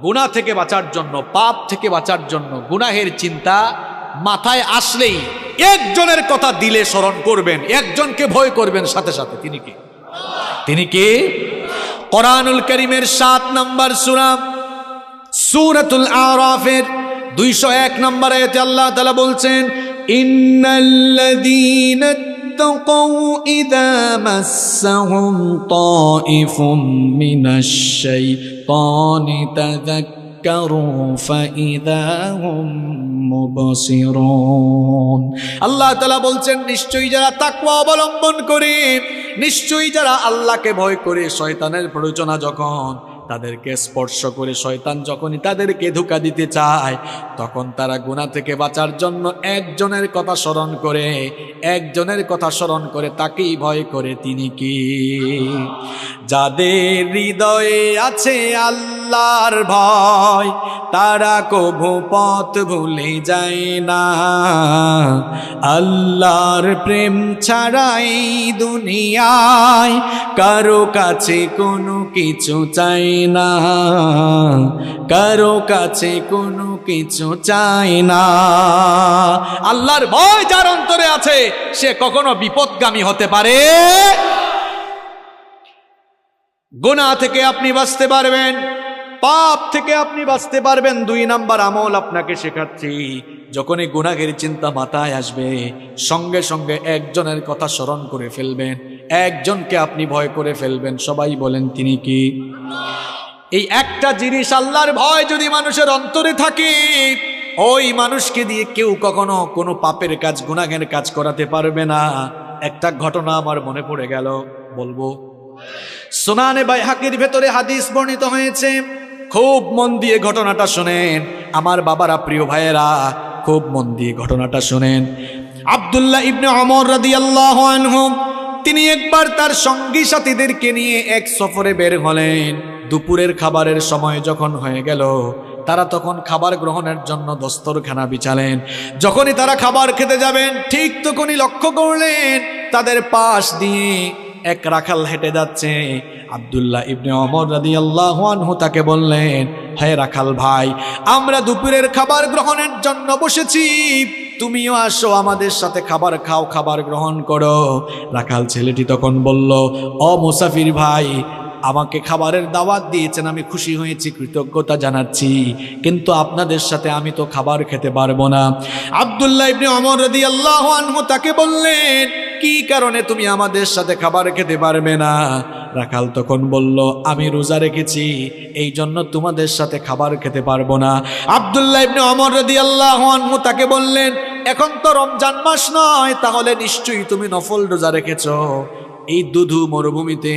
গুনাহ থেকে বাঁচার জন্য, পাপ থেকে বাঁচার জন্য গুনাহের চিন্তা মাথায় আসলেই একজনের কথা দিলে স্মরণ করবেন, একজনকে ভয় করবেন সাথে সাথে। তিনি কি? তিনি কি? কোরআনুল কারীমের 7 নম্বর সূরা সূরাতুল আরাফের 201 নম্বর আয়াতে আল্লাহ তাআলা বলছেন, ইন্নাল্লাযীনা তাকাউ ইযা মাসসাহুম তাইফুম মিনাশ শাইতানি তাযাক্কারু ফাইযা হুম মুবসিরুন। আল্লাহ তাআলা বলছেন, নিশ্চয়ই যারা তাকওয়া অবলম্বন করে, নিশ্চয়ই যারা আল্লাহকে ভয় করে, শয়তানের প্ররোচনা যখন তাদেরকে স্পর্শ করে, শয়তান যখনই তাদেরকে ধোঁকা দিতে চায়, তখন তারা গুনাহ থেকে বাঁচার জন্য একজনের কথা স্মরণ করে, একজনের কথা স্মরণ করে তাকেই ভয় করে। তিনি কি? যাদের হৃদয়ে আছে আল্লাহর ভয়, তারা কভু পথ ভুলে যায় না। আল্লাহর প্রেম ছাড়াই দুনিয়ায় কারো কাছে কোনো কিছু চাই না, কারো কাছে কোনো কিছু চাই না। আল্লাহর ভয় যার অন্তরে আছে সে কখনো বিপদগামী হতে পারে। গুনাহ থেকে আপনি বাঁচতে পারবেন, পাপ থেকে আপনি বাঁচতে পারবেন। 2 নাম্বার আমল আপনাকে শেখাচ্ছি, যখনই গুনাহের চিন্তা মাথায় আসবে, সঙ্গে সঙ্গে একজনের কথা স্মরণ করে ফেলবেন, একজনকে আপনি ভয় করে ফেলবেন। সবাই বলেন, তিনি কি? এই একটা জিনিস, আল্লাহর ভয় যদি মানুষের অন্তরে থাকে, ওই মানুষকে দিয়ে কেউ কখনো কোনো পাপের কাজ, গুনাহের কাজ করাতে পারবে না। একটা ঘটনা আমার মনে পড়ে গেল, বলবো। সুনানে বাইহাকির ভেতরে হাদিস বর্ণিত হয়েছে, খুব মন দিয়ে ঘটনাটা শুনেন আমার বাবারা, প্রিয় ভাইয়েরা, খুব মন দিয়ে ঘটনাটা শুনেন। আব্দুল্লাহ ইবনে ওমর রাদিয়াল্লাহু আনহু তিনি একবার তার সঙ্গী সাথীদেরকে নিয়ে এক সফরে বের হলেন। দুপুরের খাবারের সময় যখন হয়ে গেল, তারা তখন খাবার গ্রহণের জন্য দস্তরখানা বিছালেন। যখনই তারা খাবার খেতে যাবেন, ঠিক তখনই লক্ষ্য করলেন তাদের পাশ দিয়ে এক রাখাল হেঁটে যাচ্ছে। আব্দুল্লাহ ইবনে ওমর রাদিয়াল্লাহু আনহু তাকে বললেন, হে রাখাল ভাই, আমরা দুপুরের খাবার গ্রহণের জন্য বসেছি, তুমিও আসো, আমাদের সাথে খাবার খাও, খাবার গ্রহণ করো। রাখাল ছেলেটি তখন বলল, ও মুসাফির ভাই, আমাকে খাবারের দাওয়াত দিয়েছেন, আমি খুশি হয়েছি, কৃতজ্ঞতা জানাচ্ছি, কিন্তু আপনাদের সাথে আমি তো খাবার খেতে পারবো না। আব্দুল্লাহ ইবনে ওমর রাদিয়াল্লাহু আনহু তাকে বললেন, কি কারণে তুমি আমাদের সাথে খাবার খেতে পারবে না? রাখাল তখন বলল, আমি রোজা রেখেছি, এই জন্য তোমাদের সাথে খাবার খেতে পারবো না। আব্দুল্লাহ ইবনে ওমর রাদিয়াল্লাহু আনহু তাকে বললেন, এখন তো রমজান মাস নয়, তাহলে নিশ্চয়ই তুমি নফল রোজা রেখেছো। এই দুধু মরুভূমিতে,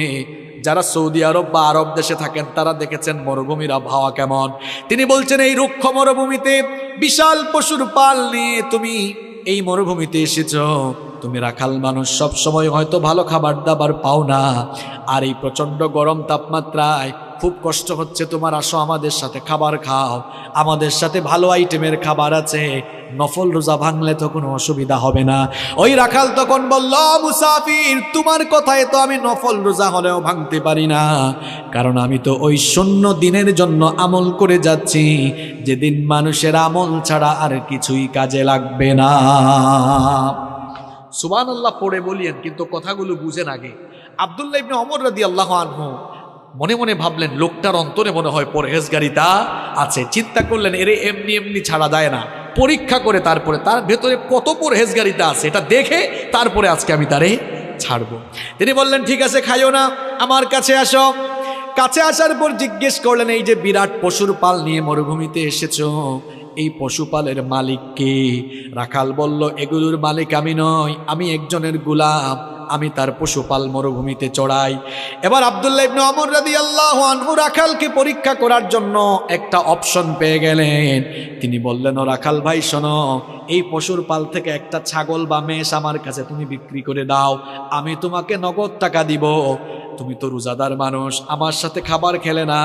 যারা সৌদি আরব বা আরব দেশে থাকেন তারা দেখেছেন মরুভূমির আবহাওয়া কেমন। তিনি বলছেন, এই রুক্ষ মরুভূমিতে বিশাল পশুর পাল নিয়ে তুমি এই মরুভূমিতে এসেছো, তুমি রাখাল মানুষ, সব সময় হয়তো ভালো খাবার দাবার পাও না, আর এই প্রচন্ড গরম তাপমাত্রায় খুব কষ্ট হচ্ছে তোমার, আসো আমাদের সাথে খাবার খাও, আমাদের সাথে ভালো আইটেমের খাবার আছে, নফল রোজা ভাঙলে তো কোনো অসুবিধা হবে না। ওই রাখাল তখন বলল, মুসাফির, তোমার কথায় তো আমি নফল রোজা হলেও ভাঙতে পারি না, কারণ আমি তো ওই শূন্য দিনের জন্য আমল করে যাচ্ছি, যেদিন মানুষের আমল ছাড়া আর কিছুই কাজে লাগবে না। সুবহানাল্লাহ পড়ে বলিয়েন, কিন্তু কথাগুলো বুঝেন আগে। আব্দুল্লাহ ইবনে ওমর রাদিয়াল্লাহু আনহু মনে মনে ভাবলেন, লোকটার অন্তরে মনে হয় পরহেজগারিতা আছে। চিন্তা করলেন, এরে এমনি এমনি ছাড়া যায় না, পরীক্ষা করে তারপরে তার ভেতরে কত পরহেজগারিতা আছে এটা দেখে তারপরে আজকে আমি তারে ছাড়বো। তিনি বললেন, ঠিক আছে, খাইও না, আমার কাছে আসো। কাছে আসার পর জিজ্ঞেস করলেন, এই যে বিরাট পশুর পাল নিয়ে মরুভূমিতে এসেছো, এই পশুপালের মালিক কে? রাখাল বলল, এগুলোর মালিক আমি নই, আমি একজনের গোলাম, আমি তার পশুপাল মরুভূমিতে চড়াই। এবার আব্দুল্লাহ ইবনে ওমর রাদিয়াল্লাহু আনহু রাখালকে পরীক্ষা করার জন্য একটা অপশন পেয়ে গেলেন। তিনি বললেন, ও রাখাল ভাই শোনো, এই পশুর পাল থেকে একটা ছাগল বা মেষ আমার কাছে তুমি বিক্রি করে দাও, আমি তোমাকে নগদ টাকা দিব। তুমি তো রোজাদার মানুষ, আমার সাথে খাবার খেলে না,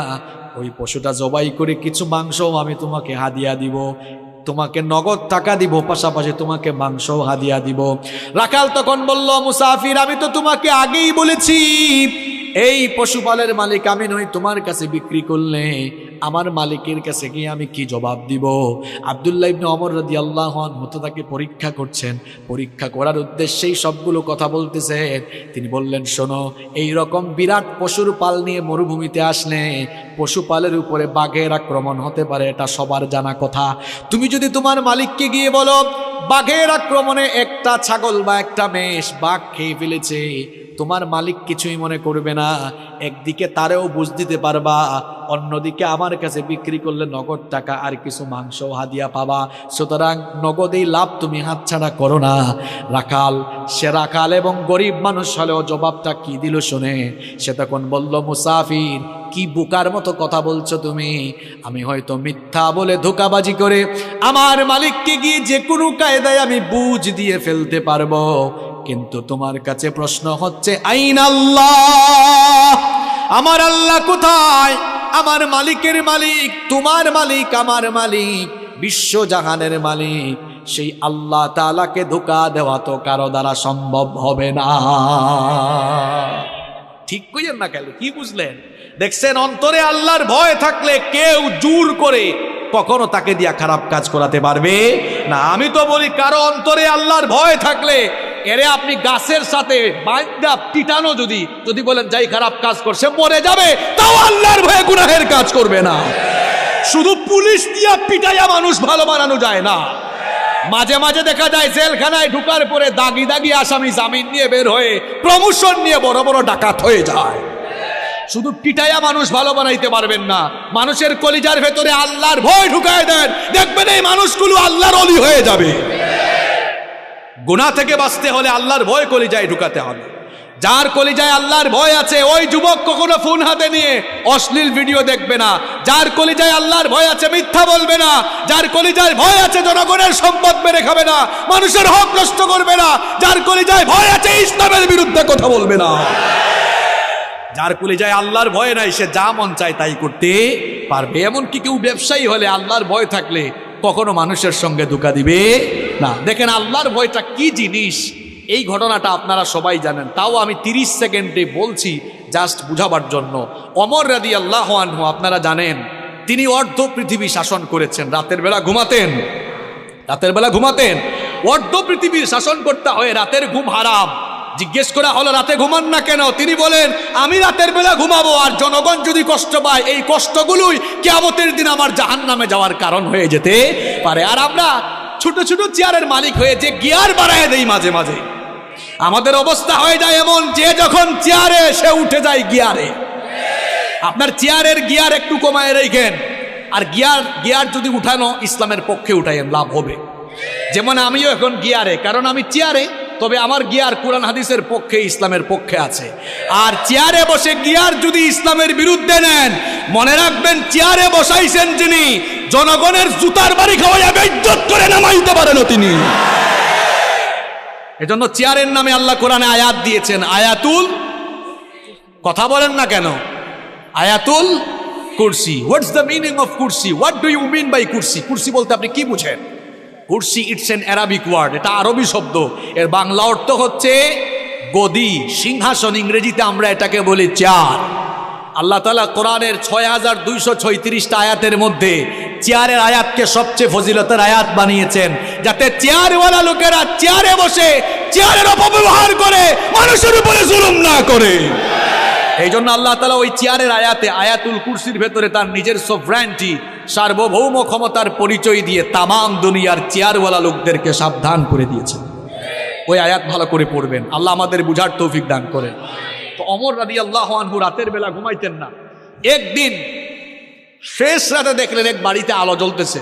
ওই পশুটা জবাই করে কিছু মাংস আমি তোমাকে হাদিয়া দিব, তোমাকে নগদ টাকা দিব, পাশাপাশি তোমাকে মাংস হাদিয়া দিব। রাখাল তখন বলল, মুসাফির, আমি তো তোমাকে আগেই বলেছি এই পশুপালের মালিক আমি নই, তোমার কাছে বিক্রি করলে আমার মালিকের কাছে গিয়ে আমি কি জবাব দিব? আব্দুল্লাহ ইবনে ওমর রাদিয়াল্লাহু আনহু তো তাকে পরীক্ষা করছেন, পরীক্ষা করার উদ্দেশ্যেই সবগুলো কথা বলতেছেন। তিনি বললেন, শোনো, এই রকম বিরাট পশুর পাল নিয়ে মরুভূমিতে আসলে পশুপালের উপরে বাঘের আক্রমণ হতে পারে, এটা সবার জানা কথা। তুমি যদি তোমার মালিককে গিয়ে বলো বাঘের আক্রমণে একটা ছাগল বা একটা মেষ বাঘ খেয়ে ফেলেছে, তোমার মালিক কিছুই মনে করবে না। একদিকে তারেও বুঝ দিতে পারবা, অন্যদিকে আমার কাছে বিক্রি করলে নগদ টাকা আর কিছু মাংস হাদিয়া পাবা। সুতরাং নগদেই লাভ তুমি হাতছাড়া করো না। রাখাল, সে রাখাল এবং গরিব মানুষ হলেও জবাবটা কি দিল শুনে, সে তখন বলল, মুসাফির, কি বোকার মতো কথা বলছো তুমি? আমি হয়তো মিথ্যা বলে ধোঁকাবাজি করে আমার মালিককে গিয়ে যে কোনো কায়দায় আমি বুঝ দিয়ে ফেলতে পারবো, কিন্তু তোমার কাছে প্রশ্ন হচ্ছে আইন আল্লাহ, আমার আল্লাহ কোথায়? আমার মালিকের মালিক, তোমার মালিক, আমার মালিক, বিশ্বজাহানের মালিক, সেই আল্লাহ তাআলাকে ধোঁকা দেওয়া তো কারো দ্বারা সম্ভব হবে না। ঠিক কইেন না কেন? কি বুঝলেন? দেখছেন, অন্তরে আল্লাহর ভয় থাকলে কেউ জোর করে কখনো তাকে দিয়া খারাপ কাজ করাতে পারবে না। আমি তো বলি, কারো অন্তরে আল্লাহর ভয় থাকলে এরে আপনি গাছের সাথে বাঁধা পিটানো, যদি বলেন যাই খারাপ কাজ করছে মরে যাবে, তাও আল্লাহর ভয়ে গুনাহের কাজ করবে না। শুধু পুলিশ দিয়া পিটাইয়া মানুষ ভালো বানানো যায় না। মাঝে মাঝে দেখা যায় জেলখানায় ঢুকার পরে দাগি দাগি আসামি জামিন নিয়ে বের হয়ে প্রমোশন নিয়ে বড় বড় ডাকাত হয়ে যায়। শুধু পিটাইয়া মানুষ ভালো বানাইতে পারবেন না। মানুষের কলিজার ভেতরে আল্লাহর ভয় ঢুকায় দেন, দেখবেন এই মানুষগুলো আল্লাহর ওলি হয়ে যাবে। গুনাহ থেকে বাঁচতে হলে আল্লাহর ভয় কলিজায় ঢুকাতে হবে। যার কলিজায় আল্লাহর ভয় আছে ওই যুবক কখনো ফোন হাতে নিয়ে অশ্লীল ভিডিও দেখবে না। যার কলিজায় আল্লাহর ভয় আছে মিথ্যা বলবে না। যার কলিজায় ভয় আছে জনগণের সম্পদ মেরে খাবে না, মানুষের হক নষ্ট করবে না। যার কলিজায় ভয় আছে ইসলামের বিরুদ্ধে কথা বলবে না। যার কলিজায় আল্লাহর ভয় নাই সে যা মন চায় তাই করতে পারবে। এমনকি কেউ ব্যবসায়ী হলে আল্লাহর ভয় থাকলে কখনো মানুষের সঙ্গে ধোঁকা দিবে না। দেখেন আল্লাহর ভয়টা কি জিনিস, এই ঘটনাটা আপনারা সবাই জানেন, তাও আমি 30 সেকেন্ডে বলছি জাস্ট বুঝাবার জন্য। ওমর রাদিয়াল্লাহু আনহু, আপনারা জানেন, তিনি অর্ধ পৃথিবী শাসন করেছেন। রাতের বেলা ঘুমাতেন, অর্ধ পৃথিবীর শাসন করতে হয়, রাতের ঘুম হারাম। জিজ্ঞেস করা হলো রাতে ঘুমান না কেন? তিনি বলেন, আমি রাতের বেলা ঘুমাবো, আর জনগণ যদি কষ্ট পায় এই কষ্টগুলোই কিয়ামতের দিন আমার জাহান্নামে যাওয়ার কারণ হয়ে যেতে পারে। আর আমরা ছোট ছোট চেয়ারের মালিক হয়ে যে গিয়ার বাড়ায় দেই, মাঝে মাঝে আমাদের অবস্থা হয়ে যায় এমন, যে যখন চেয়ারে সে উঠে যায় গিয়ারে। আপনার চেয়ারের গিয়ার একটু কমায় রেখেন, আর গিয়ার যদি উঠানো ইসলামের পক্ষে উঠাইয়েন, লাভ হবে। যেমন আমিও এখন গিয়ারে, কারণ আমি চেয়ারে, তবে আমার গিয়ার কোরআন হাদিসের পক্ষে, ইসলামের পক্ষে আছে। আর চেয়ারে বসে গিয়ার যদি ইসলামের বিরুদ্ধে নেন, মনে রাখবেন চেয়ারে বসাইছেন যিনি, জনগণের জুতার বাড়ি খাওয়াইয়া বেইজ্জত করে নামাইতে পারেন তিনি। এজন্য চেয়ারের নামে আল্লাহ কোরআনে আয়াত দিয়েছেন, আয়াতুল, কথা বলেন না কেন, আয়াতুল কুরসি। হোয়াটস দ্য মিনিং অফ কুরসি? What do you mean by কুরসি? কুরসি বলতে আপনি কি বুঝেন? কুরসি, ইটস এন অ্যারাবিক ওয়ার্ড, এটা আরবি শব্দ। এর বাংলা অর্থ হচ্ছে গদি, সিংহাসন। ইংরেজিতে আমরা এটাকে বলি চেয়ার। আল্লাহ তাআলা কোরআনের 6236টা আয়াতের মধ্যে চেয়ারের আয়াতকে সবচেয়ে ফজিলতের আয়াত বানিয়েছেন, যাতে চেয়ারওয়ালা লোকেরা চেয়ারে বসে চেয়ারের অপব্যবহার করে মানুষের উপরে জুলুম না করে। এই জন্য আল্লাহ তাআলা ওই চেয়ারের আয়াতে, আয়াতুল কুরসির ভেতরে তার নিজের সভরাইনটি, সার্বভৌম ক্ষমতার পরিচয় দিয়ে তামাম দুনিয়ার চেয়ারওয়ালা লোকদেরকে সাবধান করে দিয়েছেন। ওই আয়াত ভালো করে পড়বেন, আল্লাহ আমাদের বুঝার তৌফিক দান করেন। তো ওমর রাদিয়াল্লাহু আনহু রাতের বেলা ঘুমাইতেন না। একদিন শেষ রাতে দেখলেন এক বাড়িতে আলো জ্বলতেছে,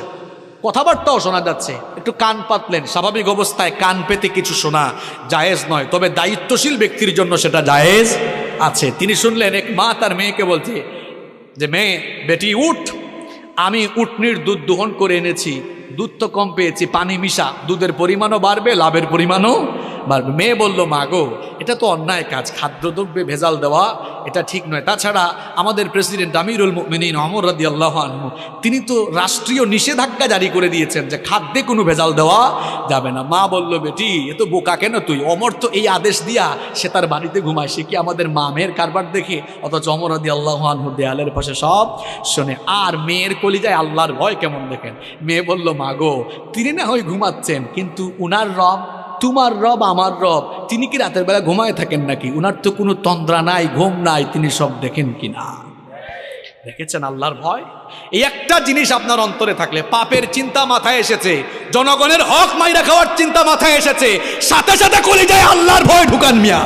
কথাবার্তাও শোনা যাচ্ছে। একটু কান পাতলেন। স্বাভাবিক অবস্থায় কান পেতে কিছু শোনা জায়েজ নয়, তবে দায়িত্বশীল ব্যক্তির জন্য সেটা জায়েজ আছে। তিনি শুনলেন এক মা তার মেয়েকে বলছে যে, মেয়ে, বেটি উঠ, আমি উটনির দুধ দোহন করে এনেছি, দুধ তো কম পেয়েছি, পানি মিশা, দুধের পরিমাণও বাড়বে, লাভের পরিমাণও বাড়বে। মেয়ে বলল, মা গো, এটা তো অন্যায় কাজ, খাদ্যদ্রব্যে ভেজাল দেওয়া এটা ঠিক নয়। তাছাড়া আমাদের প্রেসিডেন্ট আমিরুল মুমিনিন ওমর রাদিয়াল্লাহু আনহু তিনি তো রাষ্ট্রীয় নিষেধাজ্ঞা জারি করে দিয়েছেন যে খাদ্যে কোনো ভেজাল দেওয়া যাবে না। মা বলল, বেটি এ তো বোকা কেন তুই, ওমর তো এই আদেশ দিয়া সে তার বাড়িতে ঘুমায়, সে কি আমাদের মা মেয়ের কারবার দেখে? অথচ ওমর রাদিয়াল্লাহু আনহু দেয়ালের পাশে সব শোনে। আর মেয়ের কলিজায় আল্লাহর ভয় কেমন দেখেন। মেয়ে বলল, মা গো, তিনি না হয় ঘুমাচ্ছেন, কিন্তু উনার রব, তোমার রব আমার রব, তিনি কি রাতের বেলা ঘুমায় থাকেন নাকি? উনার তো কোনো তন্দ্রা নাই, ঘুম নাই, তিনি সব দেখেন কিনা। দেখেছেন আল্লাহর ভয়? এই একটা জিনিস আপনার অন্তরে থাকলে, পাপের চিন্তা মাথায় এসেছে, জনগণের হক মাইরা খাওয়ার চিন্তা মাথায় এসেছে, সাথে সাথে কলিজায় আল্লাহর ভয় ঢুকান মিয়া।